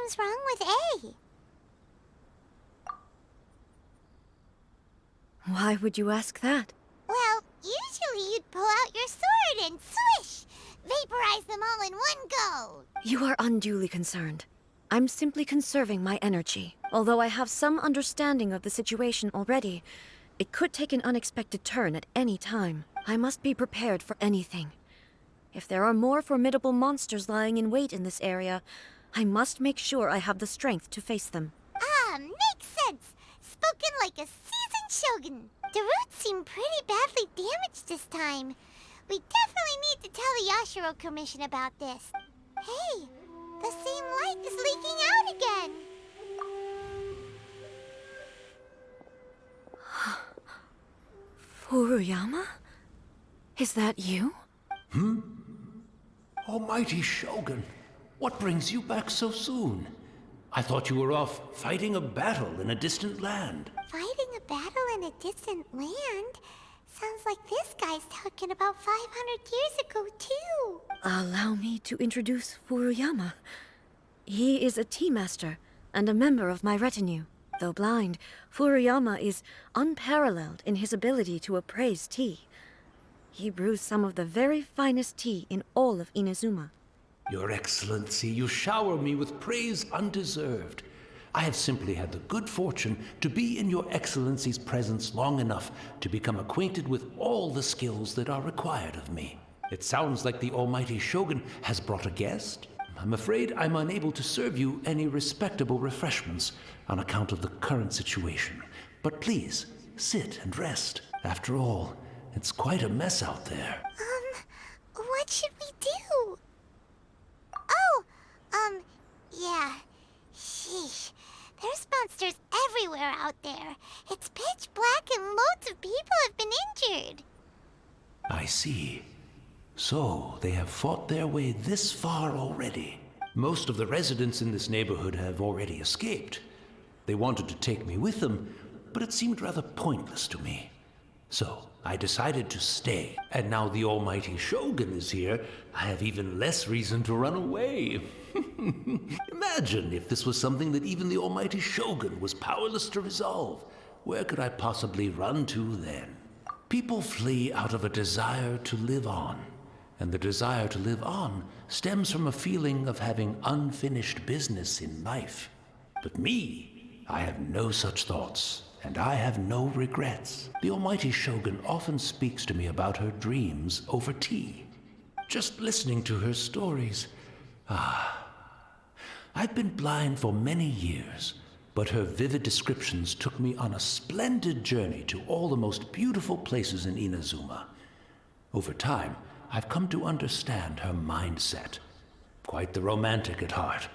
Something's wrong with A. Why would you ask that? Well, usually you'd pull out your sword and swish! Vaporize them all in one go! You are unduly concerned. I'm simply conserving my energy. Although I have some understanding of the situation already, it could take an unexpected turn at any time. I must be prepared for anything. If there are more formidable monsters lying in wait in this area, I must make sure I have the strength to face them. Ah, makes sense! Spoken like a seasoned shogun. The roots seem pretty badly damaged this time. We definitely need to tell the Yashiro Commission about this. Hey, the same light is leaking out again! Furuyama? Is that you? Almighty Shogun, what brings you back so soon? I thought you were off fighting a battle in a distant land. Fighting a battle in a distant land? Sounds like this guy's talking about 500 years ago, too. Allow me to introduce Furuyama. He is a tea master and a member of my retinue. Though blind, Furuyama is unparalleled in his ability to appraise tea. He brews some of the very finest tea in all of Inazuma. Your Excellency, you shower me with praise undeserved. I have simply had the good fortune to be in Your Excellency's presence long enough to become acquainted with all the skills that are required of me. It sounds like the Almighty Shogun has brought a guest. I'm afraid I'm unable to serve you any respectable refreshments on account of the current situation. But please, sit and rest. After all, it's quite a mess out there. What should we do? Yeah. Sheesh. There's monsters everywhere out there. It's pitch black and loads of people have been injured. I see. So, they have fought their way this far already. Most of the residents in this neighborhood have already escaped. They wanted to take me with them, but it seemed rather pointless to me. So, I decided to stay. And now the Almighty Shogun is here, I have even less reason to run away. Imagine if this was something that even the Almighty Shogun was powerless to resolve. Where could I possibly run to then? People flee out of a desire to live on. And the desire to live on stems from a feeling of having unfinished business in life. But me, I have no such thoughts, and I have no regrets. The Almighty Shogun often speaks to me about her dreams over tea. Just listening to her stories, I've been blind for many years, but her vivid descriptions took me on a splendid journey to all the most beautiful places in Inazuma. Over time, I've come to understand her mindset. Quite the romantic at heart,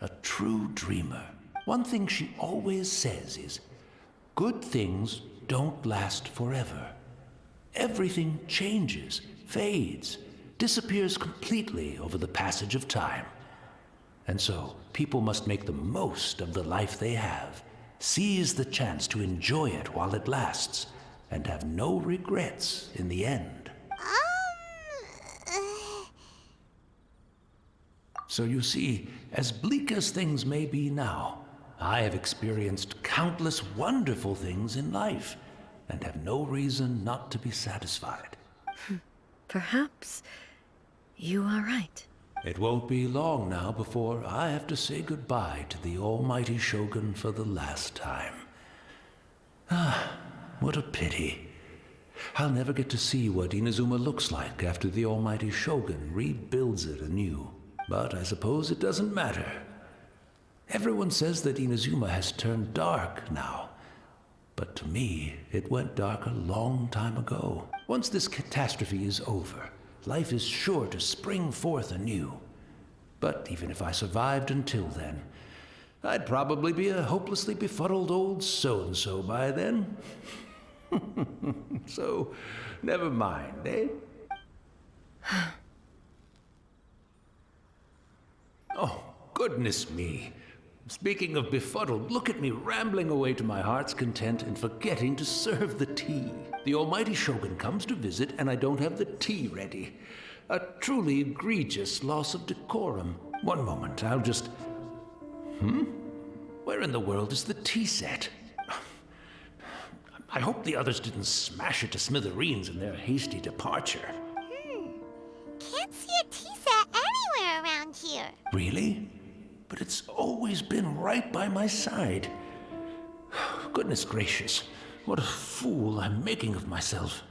a true dreamer. One thing she always says is, good things don't last forever. Everything changes, fades, disappears completely over the passage of time. And so, people must make the most of the life they have, seize the chance to enjoy it while it lasts, and have no regrets in the end. So you see, as bleak as things may be now, I have experienced countless wonderful things in life, and have no reason not to be satisfied. Perhaps you are right. It won't be long now before I have to say goodbye to the Almighty Shogun for the last time. What a pity. I'll never get to see what Inazuma looks like after the Almighty Shogun rebuilds it anew. But I suppose it doesn't matter. Everyone says that Inazuma has turned dark now. But to me, it went dark a long time ago. Once this catastrophe is over, life is sure to spring forth anew. But even if I survived until then, I'd probably be a hopelessly befuddled old so-and-so by then. So, never mind, eh? Oh, goodness me. Speaking of befuddled, look at me rambling away to my heart's content and forgetting to serve the tea. The Almighty Shogun comes to visit and I don't have the tea ready. A truly egregious loss of decorum. One moment, I'll just... Where in the world is the tea set? I hope the others didn't smash it to smithereens in their hasty departure. Can't see a tea set anywhere around here. Really? But it's always been right by my side. Goodness gracious, what a fool I'm making of myself.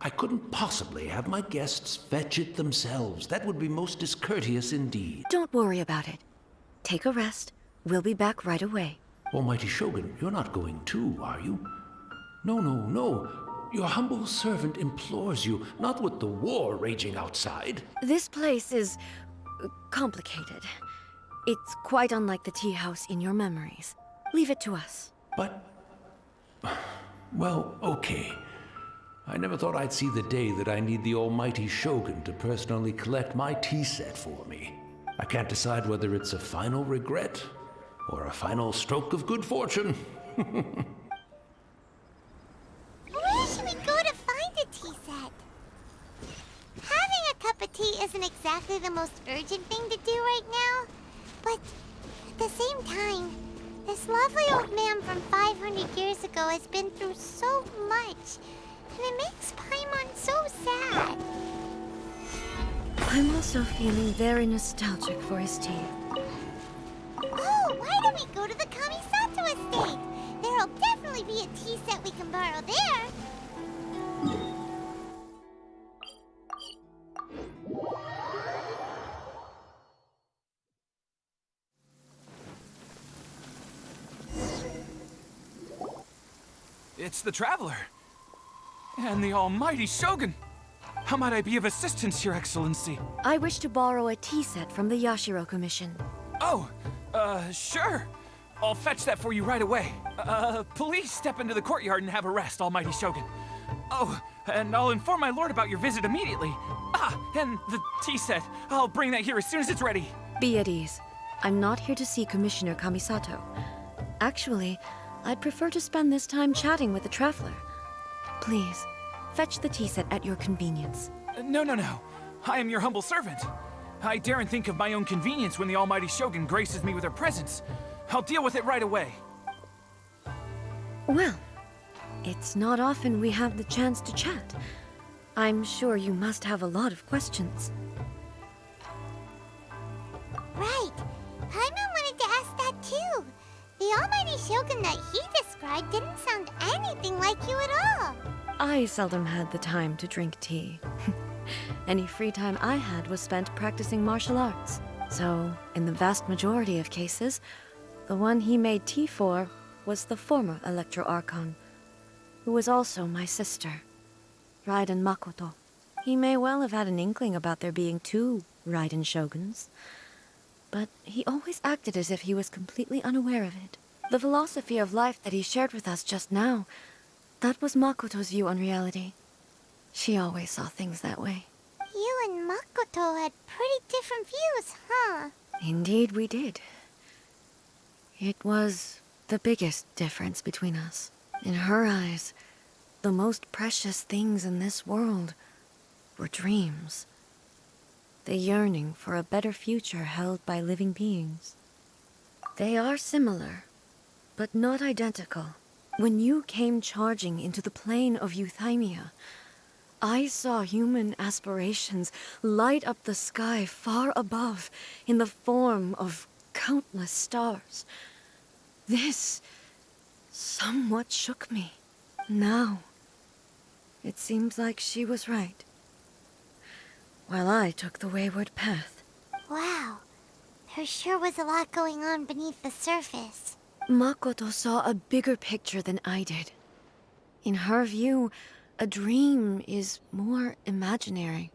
I couldn't possibly have my guests fetch it themselves. That would be most discourteous indeed. Don't worry about it. Take a rest. We'll be back right away. Almighty Shogun, you're not going too, are you? No, no, no. Your humble servant implores you, not with the war raging outside. This place is complicated. It's quite unlike the tea house in your memories. Leave it to us. But... well, okay. I never thought I'd see the day that I need the almighty Shogun to personally collect my tea set for me. I can't decide whether it's a final regret or a final stroke of good fortune. Where should we go to find a tea set? Having a cup of tea isn't exactly the most urgent thing to do right now, but at the same time, this lovely old man from 500 years ago has been through so much, and it makes Paimon so sad. I'm also feeling very nostalgic for his tea. Oh, why don't we go to the Kamisato estate? There'll definitely be a tea set we can borrow there. It's the Traveler. And the almighty Shogun. How might I be of assistance, Your Excellency? I wish to borrow a tea set from the Yashiro Commission. Oh, sure. I'll fetch that for you right away. Please step into the courtyard and have a rest, almighty Shogun. Oh, and I'll inform my lord about your visit immediately. Ah, and the tea set. I'll bring that here as soon as it's ready. Be at ease. I'm not here to see Commissioner Kamisato. Actually, I'd prefer to spend this time chatting with the Traveler. Please, fetch the tea set at your convenience. No. I am your humble servant. I daren't think of my own convenience when the almighty Shogun graces me with her presence. I'll deal with it right away. Well, it's not often we have the chance to chat. I'm sure you must have a lot of questions. Right. Paimon wanted to ask that too. The almighty Shogun that he described didn't sound anything like you at all. I seldom had the time to drink tea. Any free time I had was spent practicing martial arts. So, in the vast majority of cases, the one he made tea for was the former Electro Archon, who was also my sister, Raiden Makoto. He may well have had an inkling about there being two Raiden Shoguns, but he always acted as if he was completely unaware of it. The philosophy of life that he shared with us just now, that was Makoto's view on reality. She always saw things that way. You and Makoto had pretty different views, huh? Indeed we did. It was the biggest difference between us. In her eyes, the most precious things in this world were dreams. The yearning for a better future held by living beings. They are similar, but not identical. When you came charging into the plane of Euthymia, I saw human aspirations light up the sky far above in the form of countless stars. This somewhat shook me. Now, it seems like she was right, while I took the wayward path. Wow. There sure was a lot going on beneath the surface. Makoto saw a bigger picture than I did. In her view, a dream is more imaginary,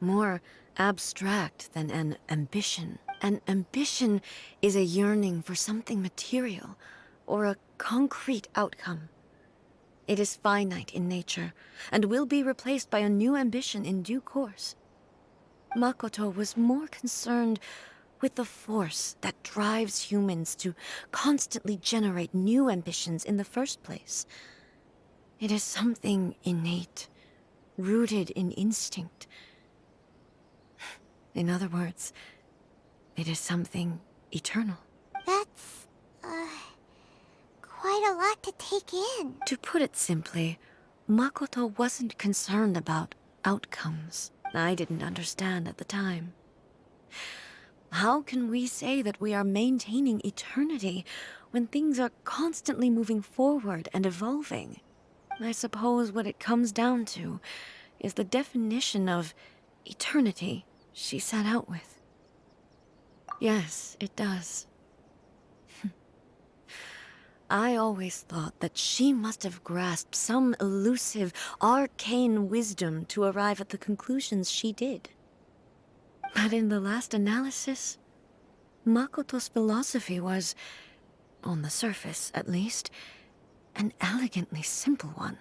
more abstract than an ambition. An ambition is a yearning for something material, or a concrete outcome. It is finite in nature, and will be replaced by a new ambition in due course. Makoto was more concerned with the force that drives humans to constantly generate new ambitions in the first place. It is something innate, rooted in instinct. In other words, it is something eternal. That's quite a lot to take in. To put it simply, Makoto wasn't concerned about outcomes. I didn't understand at the time. How can we say that we are maintaining eternity when things are constantly moving forward and evolving? I suppose what it comes down to is the definition of eternity she set out with. Yes, it does. I always thought that she must have grasped some elusive, arcane wisdom to arrive at the conclusions she did. But in the last analysis, Makoto's philosophy was, on the surface at least, an elegantly simple one.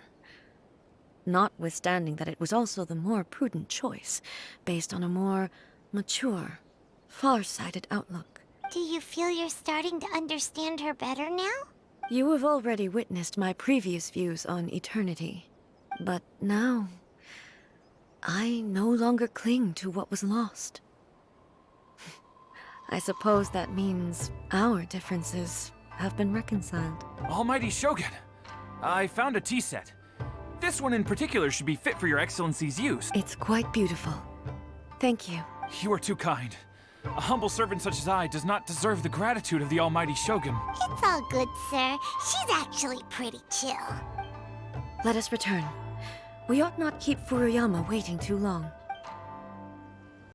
Notwithstanding that it was also the more prudent choice, based on a more mature, far-sighted outlook. Do you feel you're starting to understand her better now? You have already witnessed my previous views on eternity. But now, I no longer cling to what was lost. I suppose that means our differences have been reconciled. Almighty Shogun, I found a tea set. This one in particular should be fit for your Excellency's use. It's quite beautiful. Thank you. You are too kind. A humble servant such as I does not deserve the gratitude of the Almighty Shogun. It's all good, sir. She's actually pretty chill. Let us return. We ought not keep Furuyama waiting too long.